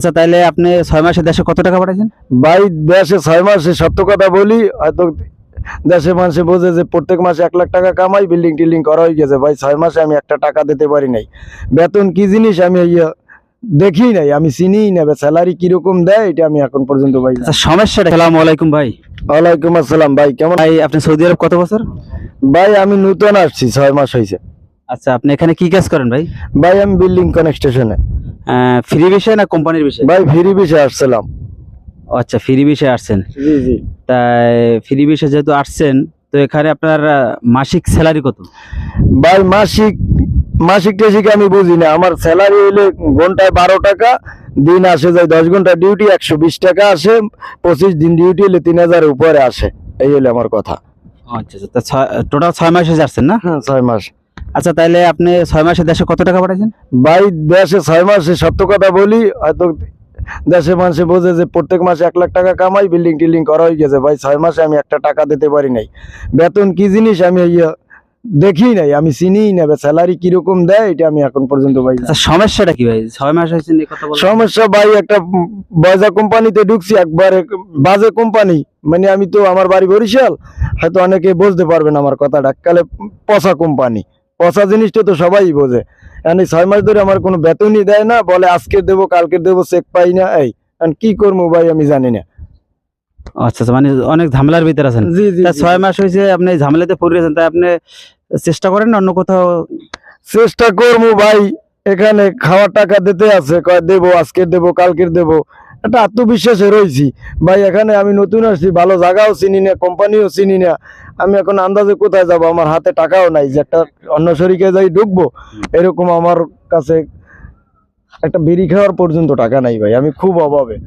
আচ্ছা তাইলে আপনি 6 মাসে দেশে কত টাকা পাঠাইছেন? ভাই দেশে 6 মাসে সত্য কথা বলি, হয়তো দেশে মানুষে বোঝে যে প্রত্যেক মাসে 1 লাখ টাকা কামাই, বিল্ডিং টিল্ডিং করা হয়ে গেছে। ভাই 6 মাসে আমি একটা টাকা দিতে পারি নাই। বেতন কি জিনিস আমি দেখি নাই, আমি চিনি না। স্যালারি কিরকম দেয় এটা আমি এখন পর্যন্ত ভাই আচ্ছা সমস্যাটা। আসসালামু আলাইকুম ভাই। ওয়ালাইকুম আসসালাম ভাই, কেমন? ভাই আপনি সৌদি আরব কত বছর? ভাই আমি নতুন আসছি, 6 মাস হয়েছে। আচ্ছা আপনি এখানে কি কাজ করেন ভাই? ভাই আমি বিল্ডিং কনস্ট্রাকশনে। ফ্রি বিষয় না কোম্পানির বিষয়? ভাই ফ্রি বিষয়ে আসছিলাম। ও আচ্ছা ফ্রি বিষয়ে আসছেন। জি জি। তাই ফ্রি বিষয়ে যেহেতু আসছেন, তো এখানে আপনার মাসিক স্যালারি কত? ভাই মাসিক মাসিক টেসিক আমি বুঝি না। আমার স্যালারি হইলে ঘন্টায় 12 টাকা, দিন আসে যায় 10 ঘন্টা ডিউটি, 120 টাকা আসে। 25 দিন ডিউটি হলে 3000 এর উপরে আসে। এই হলো আমার কথা। আচ্ছা আচ্ছা, টোটাল 6 মাসে যাচ্ছেন না? হ্যাঁ 6 মাস। আচ্ছা তাইলে আপনি 6 মাসে দেশে কত টাকা পাঠাইছেন? ভাই দেশে 6 মাসে সত্য কথা বলি, হয়তো দেশে মানুষে বোঝে যে প্রত্যেক মাসে 1 লাখ টাকা কামাই, বিল্ডিং টিল্ডিং করা হয়ে গেছে। ভাই 6 মাসে আমি একটা টাকা দিতে পারি নাই। বেতন কি জিনিস আমি দেখি নাই, আমি চিনি না। স্যালারি কিরকম দেয় এটা আমি এখন পর্যন্ত ভাই আচ্ছা সমস্যাটা কি ভাই? 6 মাস হয়েছে এই কথা বলেন। সমস্যা ভাই, একটা বয়জা কোম্পানিতে ঢুকছি, একবারে বাজে কোম্পানি। মানে আমি তো, আমার বাড়ি বরিশাল, হয়তো অনেকে বুঝতে পারবেন আমার কথাটা। কালে পচা কোম্পানি, পচা জিনিসটা তো সবাই বোঝে। মানে 6 মাস ধরে আমার কোনো বেতনই দেয় না, বলে আজকে দেবো কালকে দেবো, চেক পাই না। এই কি করবো ভাই আমি জানি না। আচ্ছা আচ্ছা, মানে অনেক ঝামেলার ভিতরে আছেন। জি জি। 6 মাস হয়েছে আপনি এই ঝামেলাতে পড়েছেন, তাই আপনি চেষ্টা করেন না অন্য কোথাও? চেষ্টা করবো ভাই, এখানে খাওয়ার টাকা দিতে আছে, কয় দেবো, আজকে দেবো কালকে দেবো। একটা আত্মবিশ্বাসে রয়েছি ভাই। এখানে আমি নতুন আসছি, ভালো জায়গাও চিনি না, কোম্পানিও চিনি না। আমি এখন আন্দাজে কোথায় যাব, আমার হাতে টাকাও নাই যে একটা অন্য শরীকে যাই ঢুকবো। এরকম আমার কাছে একটা বিড়ি খাওয়ার পর্যন্ত টাকা নাই ভাই, আমি খুব অভাবে।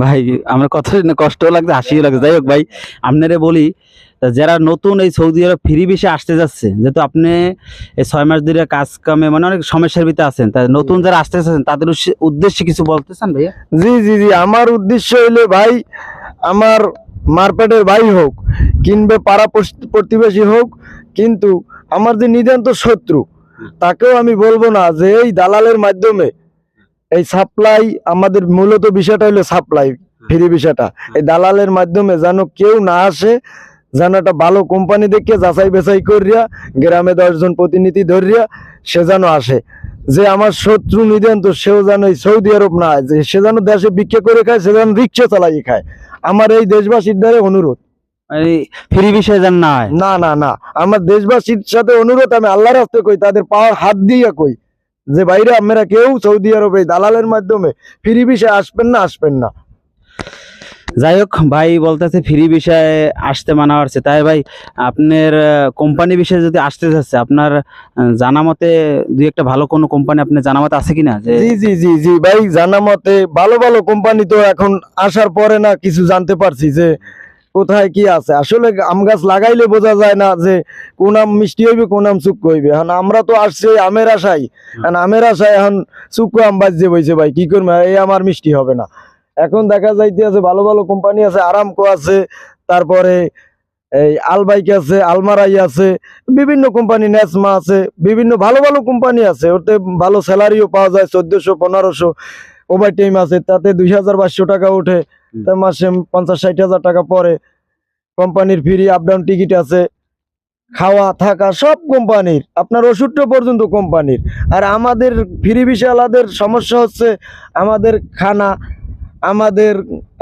ভাই আমার কথা শুনে কষ্ট লাগছে, হাসিও লাগছে। যাই হোক ভাই, আপনারে বলি, যারা নতুন এই সৌদি আরব ফ্রি ভিসা আসতে যাচ্ছে, যেহেতু আপনি এই 6 মাস ধরে কাজ কামে মানে অনেক সমস্যার ভিতরে আছেন, তাই নতুন যারা আসতে চাচ্ছেন তাদের উদ্দেশ্যে কিছু বলতে চান ভাইয়া? জি জি জি, আমার উদ্দেশ্য হইলে ভাই, আমার মারপেটের ভাই হোক, কিনবে পাড়া প্রতিবেশী হোক, কিন্তু আমার যে নিতান্ত শত্রু, তাকেও আমি বলবো না যে এই দালালের মাধ্যমে এই সাপ্লাই, আমাদের মূলত বিষয়টা হলো সাপ্লাই, ফ্রি বিষয়টা, এই দালালের মাধ্যমে যেন কেউ না আসে। যেন একটা ভালো কোম্পানি দেখে যাচাই বেচাই করিয়া, গ্রামে 10 জন প্রতিনিধি ধরিয়া সে যেন আসে। যে আমার শত্রু নিদেন্ত, সেও যেন এই সৌদি আরব না, যে সে যেন দেশে ভিক্ষা করে খায়, সে যেন রিক্সা চালাই খায়। আমার এই দেশবাসীর দ্বারা অনুরোধ। ফ্রি ভিসা যেন না হয়। না না না, আমার দেশবাসীর সাথে অনুরোধ, আমি আল্লাহর রাস্তে কই, তাদের পাওয়ার হাত দিয়ে কই যে ভাইরা আপনারা কেউ সৌদি আরবে দালালের মাধ্যমে ফ্রি ভিসায় আসবেন না, আসবেন না। যাই হোক ভাই বলতেছে ফ্রি বিষয়ে আসতে মানা হচ্ছে, তাই ভাই আপনার কোম্পানি বিষয়ে যদি আসতে যাচ্ছে, আপনার জানা মতে দুই একটা ভালো কোনো কোম্পানি আপনার জানা মতে আছে কিনা? যে জি জি জি জি ভাই, জানা মতে ভালো ভালো কোম্পানি তো এখন আসার পরে না কিছু জানতে পারছি যে কোথায় কি আছে। আসলে আম গাছ লাগাইলে বোঝা যায় না যে কোন আম মিষ্টি হইবে কোন আম চুক্কু হইবে। এখন আমরা তো আসছি আমের আশায়, এখন আমের আশায় এখন চুক্কু আম বাজছে বইছে ভাই, কি করবো, এই আমার মিষ্টি হবে না। এখন দেখা যাইতে আছে ভালো ভালো কোম্পানি আছে, আরামকো আছে, তারপরে এই আলবাইক আছে, আলমারাই আছে, বিভিন্ন কোম্পানি, নেসমা আছে, বিভিন্ন ভালো ভালো কোম্পানি আছে। ওতে ভালো স্যালারিও পাওয়া যায়, 1400-1500 ওভার টাইম আছে, তাতে 2500 টাকা ওঠে। তার মাসে 50-60 হাজার টাকা পরে। কোম্পানির ফ্রি আপ ডাউন টিকিট আছে, খাওয়া থাকা সব কোম্পানির, আপনার ওষুধটা পর্যন্ত কোম্পানির। আর আমাদের ফ্রি ভিসাওয়ালাদের সমস্যা হচ্ছে আমাদের খানা, আমাদের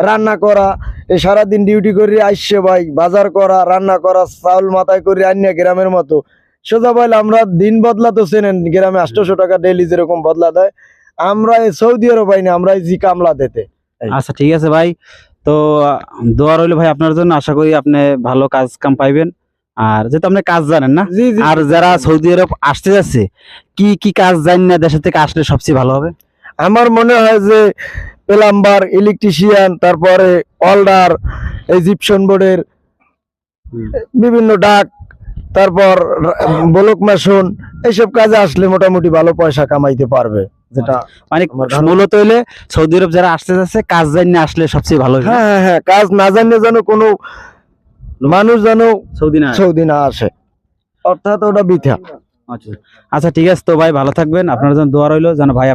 রান্না করা। এই সারাদিন ডিউটি করে আসছে ভাই, বাজার করা, রান্না করা, চাউল মাথায় করে আনিয়া গ্রামের মতো সোজা বলে। আমরা দিন বদলা তো চেনেন, গ্রামে 800 টাকা ডেইলি যেরকম বদলা দেয়, আমরা এই সৌদি আরব পাই না, আমরা এই জি কামলা দিতে। আচ্ছা ঠিক আছে ভাই, তো দোয়া রইল ভাই আপনার জন্য। আশা করি আপনি ভালো কাজ কাম পাইবেন। আর যেহেতু আপনি কাজ জানেন না, জি জি। আর যারা সৌদি আরব আসতে যাচ্ছে, কি কি কাজ জানেন না দেশের থেকে আসলে সবচেয়ে ভালো হবে? আমার মনে হয় যে প্লাম্বার, ইলেকট্রিশিয়ান, তারপরে ওয়েল্ডার, এই জিপসন বোর্ডের বিভিন্ন ডাক, তারপর ব্লক মেশন, এইসব কাজে আসলে মোটামুটি ভালো পয়সা কামাইতে পারবে। যেটা মানে আমার ধারণা। মূলত হইলে সৌদি আরব যারা আসতে যাচ্ছে কাজ জানেন না আসলে সবচেয়ে ভালো হবে। হ্যাঁ হ্যাঁ হ্যাঁ, কাজ না জানিয়ে যেন কোনো মানুষ যেন সৌদি না। সৌদি না আসে, অর্থাৎ ওটা বৃথা। আচ্ছা আচ্ছা ঠিক আছে, তো ভাই ভালো থাকবেন, আপনার জন্য দোয়া রইলো যেন ভাই